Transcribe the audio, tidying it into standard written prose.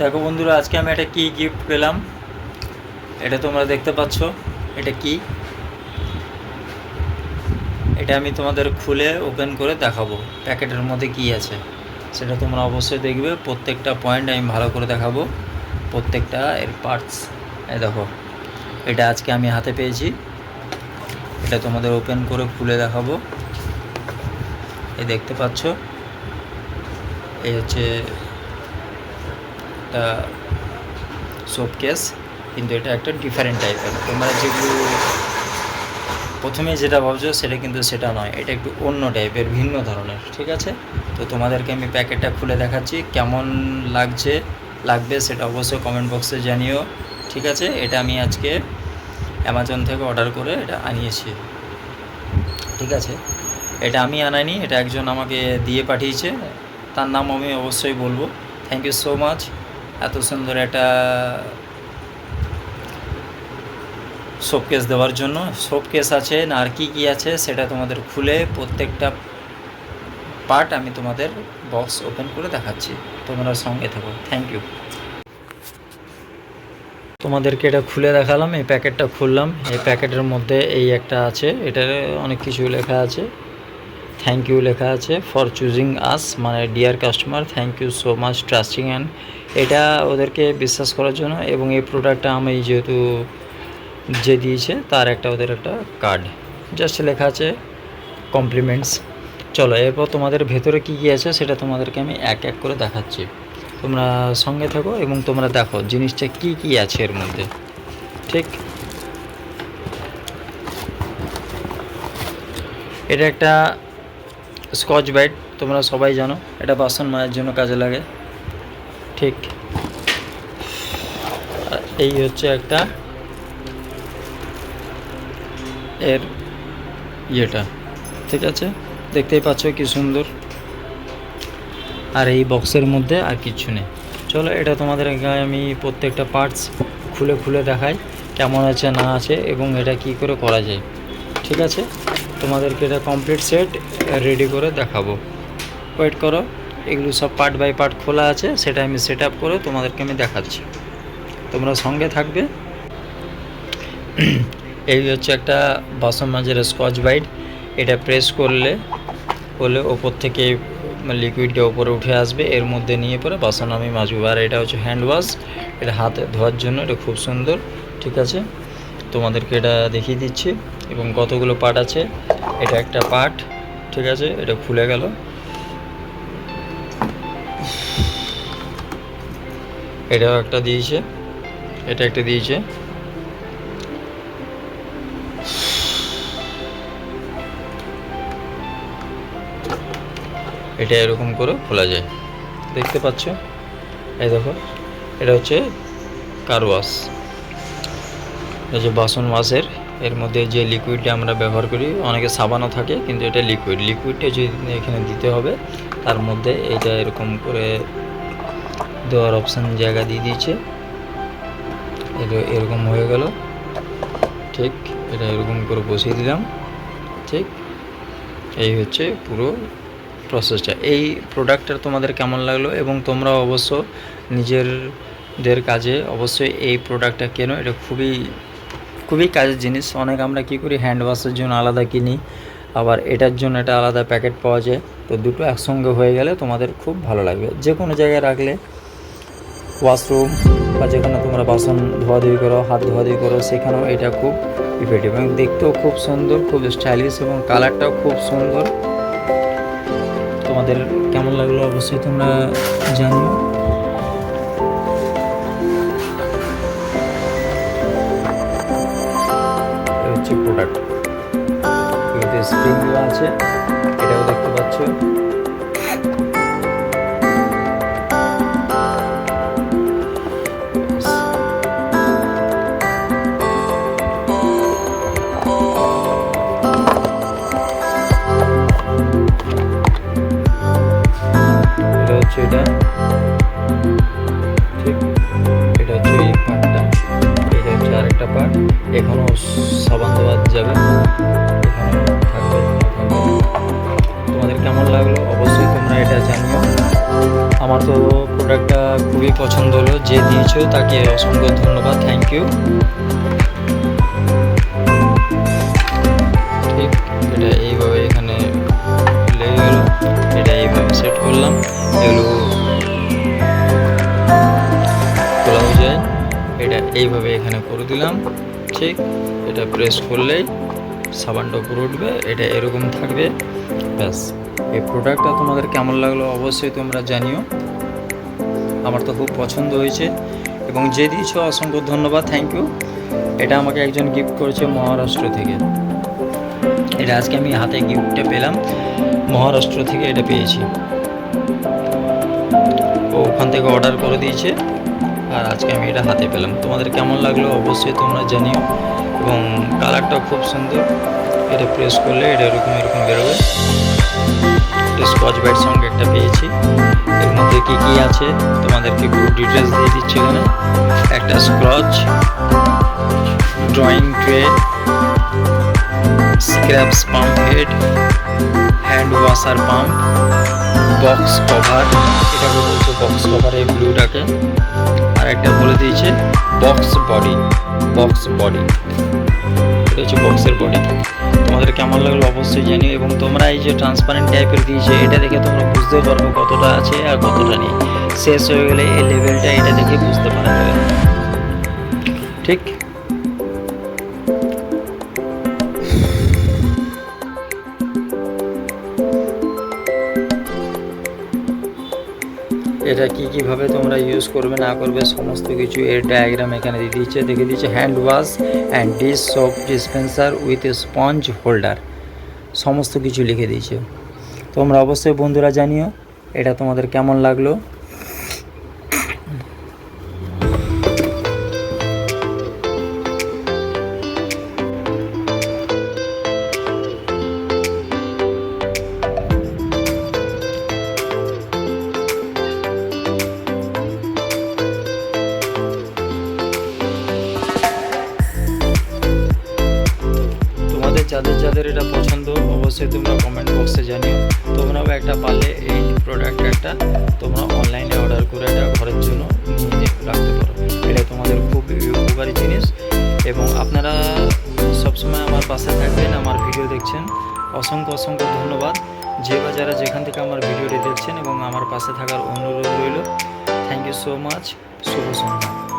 দেখো বন্ধুরা, আজকে আমি একটা কি গিফট পেলাম, এটা তোমরা দেখতে পাচ্ছ। এটা কি, এটা আমি তোমাদের খুলে ওপেন করে দেখাবো প্যাকেটের মধ্যে কি আছে সেটা তোমরা অবশ্যই দেখবে। প্রত্যেকটা পয়েন্ট আমি ভালো করে দেখাবো, প্রত্যেকটা এর পার্টস। এই দেখো, এটা আজকে আমি হাতে পেয়েছি, এটা তোমাদের ওপেন করে খুলে দেখাবো। এই দেখতে পাচ্ছ, এই হচ্ছে একটা শোকেস, কিন্তু এটা একটা ডিফারেন্ট টাইপের। তোমরা যেগুলো প্রথমে যেটা ভাবছো সেটা কিন্তু সেটা নয়, এটা একটু অন্য টাইপের, ভিন্ন ধরনের। ঠিক আছে, তো তোমাদেরকে আমি প্যাকেটটা খুলে দেখাচ্ছি, কেমন লাগবে সেটা অবশ্যই কমেন্ট বক্সে জানিও। ঠিক আছে, এটা আমি আজকে অ্যামাজন থেকে অর্ডার করে এটা আনিয়েছি। ঠিক আছে, এটা আমি আনাইনি, এটা একজন আমাকে দিয়ে পাঠিয়েছে, তার নাম আমি অবশ্যই বলবো। থ্যাংক ইউ সো মাচ এত সুন্দর একটা শোকেস দেওয়ার জন্য। শোকেস আছে না, আর কি আছে সেটা তোমাদের খুলে প্রত্যেকটা পার্ট আমি তোমাদের বক্স ওপেন করে দেখাচ্ছি, তোমরা সঙ্গে থাকো। Thank you. তোমাদেরকে এটা খুলে দেখালাম, এই প্যাকেটটা খুললাম। এই প্যাকেটের মধ্যে এই একটা আছে, এটার অনেক কিছু লেখা আছে। থ্যাংক ইউ লেখা আছে, ফর চুজিং আস, মানে dear customer, thank you so much trusting and. এটা ওদেরকে বিশ্বাস করার জন্য, এবং এই প্রোডাক্টটা আমি যেহেতু যে দিয়েছে তার একটা ওদের একটা কার্ড, জাস্ট লেখা আছে কমপ্লিমেন্টস। চলো, এরপর তোমাদের ভেতরে কী আছে সেটা তোমাদেরকে আমি এক এক করে দেখাচ্ছি, তোমরা সঙ্গে থাকো এবং তোমরা দেখো জিনিসটা কি আছে এর মধ্যে। ঠিক, এটা একটা স্কচ ব্রাইট, তোমরা সবাই জানো এটা বাসন মাজার জন্য কাজে লাগে। ঠিক, এই হচ্ছে একটা এর ইয়েটা। ঠিক আছে, দেখতেই পাচ্ছ কি সুন্দর। আর এই বক্সের মধ্যে আর কিছু নেই। চলো, এটা তোমাদের গায়ে আমি প্রত্যেকটা পার্টস খুলে দেখাই কেমন আছে না আছে, এবং এটা কি করে করা যায়। ঠিক আছে, তোমাদেরকে এটা কমপ্লিট সেট রেডি করে দেখাবো। ওয়েট করো, এগুলো সব পার্ট বাই পার্ট খোলা আছে, সেটা আমি সেট আপ করে তোমাদেরকে আমি দেখাচ্ছি, তোমরা সঙ্গে থাকবে। এই হচ্ছে একটা বাসন মাজার স্কচ ব্রাইট, এটা প্রেস করলে ওপর থেকে লিকুইডটা ওপরে উঠে আসবে, এর মধ্যে নিয়ে পরে বাসন আমি মাজবো। আর এটা হচ্ছে হ্যান্ড ওয়াশ, এটা হাতে ধোয়ার জন্য, এটা খুব সুন্দর। ঠিক আছে, তোমাদেরকে এটা দেখিয়ে দিচ্ছি, এবং কতগুলো পার্ট আছে। এটা একটা পার্ট, ঠিক আছে, এটা খুলে গেল। এটাও একটা দিয়েছে, এটা একটা দিয়েছে। এটা এরকম করে খোলা যায়, দেখতে পাচ্ছ। এই দেখো, এটা হচ্ছে কার ওয়াশ, এটা হচ্ছে বাসন ওয়াশের। এর মধ্যে যে লিকুইডটা আমরা ব্যবহার করি, অনেকে সাবানও থাকে, কিন্তু এটা লিকুইডটা যে এখানে দিতে হবে, তার মধ্যে এটা এরকম করে দেওয়ার অপশান জায়গা দিয়ে দিয়েছে। এটা এরকম হয়ে গেল। ঠিক, এটা এরকম করে বসিয়ে দিলাম। ঠিক, এই হচ্ছে পুরো প্রসেসটা। এই প্রোডাক্টটা তোমাদের কেমন লাগলো, এবং তোমরা অবশ্য নিজেদের কাজে অবশ্যই এই প্রোডাক্টটা কেনো, এটা খুবই কাজের জিনিস। অনেক আমরা কী করি, হ্যান্ড ওয়াশের জন্য আলাদা কিনি, আবার এটার জন্য একটা আলাদা প্যাকেট পাওয়া যায়। তো দুটো একসঙ্গে হয়ে গেলে তোমাদের খুব ভালো লাগবে। যে কোনো জায়গায় রাখলে, ওয়াশরুম বা যেখানে তোমরা বাসন ধোয়াধুয়ি করো, হাত ধোয়াধুয়ি করো, সেখানেও এটা খুব ইফেক্টিভ, এবং দেখতেও খুব সুন্দর, খুব স্টাইলিশ, এবং কালারটাও খুব সুন্দর। তোমাদের কেমন লাগলো অবশ্যই তোমরা জানিও। এই হচ্ছে প্রোডাক্ট, এতে স্প্রিংগুলো আছে, এটাও দেখতে পাচ্ছ। এটা ঠিক, এটা হচ্ছে এই পার্টটা, এটা হচ্ছে আরেকটা পার্ট। এখানেও সাবান দেওয়া যাবে, এখানে থাকবে। তোমাদের কেমন লাগলো প্রোডাক্টটা খুবই পছন্দ হলো, যে দিয়েছো তাকে অসংখ্য ধন্যবাদ, থ্যাংক ইউ। ঠিক, এটা এইভাবে এখানে লেগে গেল, এটা এইভাবে সেট করলাম, এগুলো খোলাও যায়, এটা এইভাবে এখানে করে দিলাম। ঠিক, এটা প্রেস করলেই সাবানটা উপরে উঠবে, এটা এরকম থাকবে, ব্যাস। এই প্রোডাক্টটা তোমাদের কেমন লাগলো অবশ্যই তোমরা জানিও, আমার তো খুব পছন্দ হয়েছে এবং যে দিয়েছো অসংখ্য ধন্যবাদ, থ্যাংক ইউ। এটা আমাকে একজন গিফট করেছে মহারাষ্ট্র থেকে, এটা আজকে আমি হাতে গিফটটা পেলাম, মহারাষ্ট্র থেকে এটা পেয়েছি, ও ওখান থেকে অর্ডার করে দিয়েছে আর আজকে আমি এটা হাতে পেলাম। তোমাদের কেমন লাগলো অবশ্যই তোমরা জানিও এবং কালারটাও খুব সুন্দর, এটা প্রেস করলে এটা এরকম এরকম বেরোবে। স্কচ ব্রাইট সঙ্গে একটা পেয়েছি, এর মধ্যে কী কী আছে তোমাদেরকে পুরো ডিটেলস দিয়ে দিচ্ছি। এখানে একটা স্ক্রচ, drawing tray, scraps pump head, hand washer pump, box cover, এটাকে বলছে বক্স কভার এই ব্লুটাকে, আর একটা বলে দিয়েছে বক্স বডি, বক্স বডি, এটা হচ্ছে বক্সের বডি। তোমাদের কেমন লাগলো অবশ্যই জানিও এবং তোমরা এই যে ট্রান্সপারেন্ট টাইপের দিয়েছে এটা দেখে তোমরা বুঝতে পারবে কতটা আছে আর কতটা নেই, শেষ হয়ে গেলে এই লেভেলটা এটা দেখে বুঝতে পারা যাবে। ঠিক, এটা কীভাবে তোমরা ইউজ করবে না করবে সমস্ত কিছু এর ডায়াগ্রাম এখানে দিয়ে দিচ্ছে, দেখে দিচ্ছে hand wash and dish soap dispenser with sponge holder, সমস্ত কিছু লিখে দিয়েছে। তোমরা অবশ্যই বন্ধুরা জানিও এটা তোমাদের কেমন লাগলো। যাদের যাদের এটা পছন্দ অবশ্যই তোমরা কমেন্ট বক্সে জানিও। তোমরাও একটা পারলে এই প্রোডাক্ট একটা তোমরা অনলাইনে অর্ডার করে এটা ঘরের জন্য নিয়ে রাখতে পারো, এটা তোমাদের খুব উপকারী জিনিস এবং আপনারা সবসময় আমার পাশে থাকবেন, আমার ভিডিও দেখছেন, অসংখ্য অসংখ্য ধন্যবাদ। যে বা যারা যেখান থেকে আমার ভিডিওটি দেখছেন এবং আমার পাশে থাকার অনুরোধ রইল, থ্যাংক ইউ সো মাচ, শুভ সন্ধ্যা।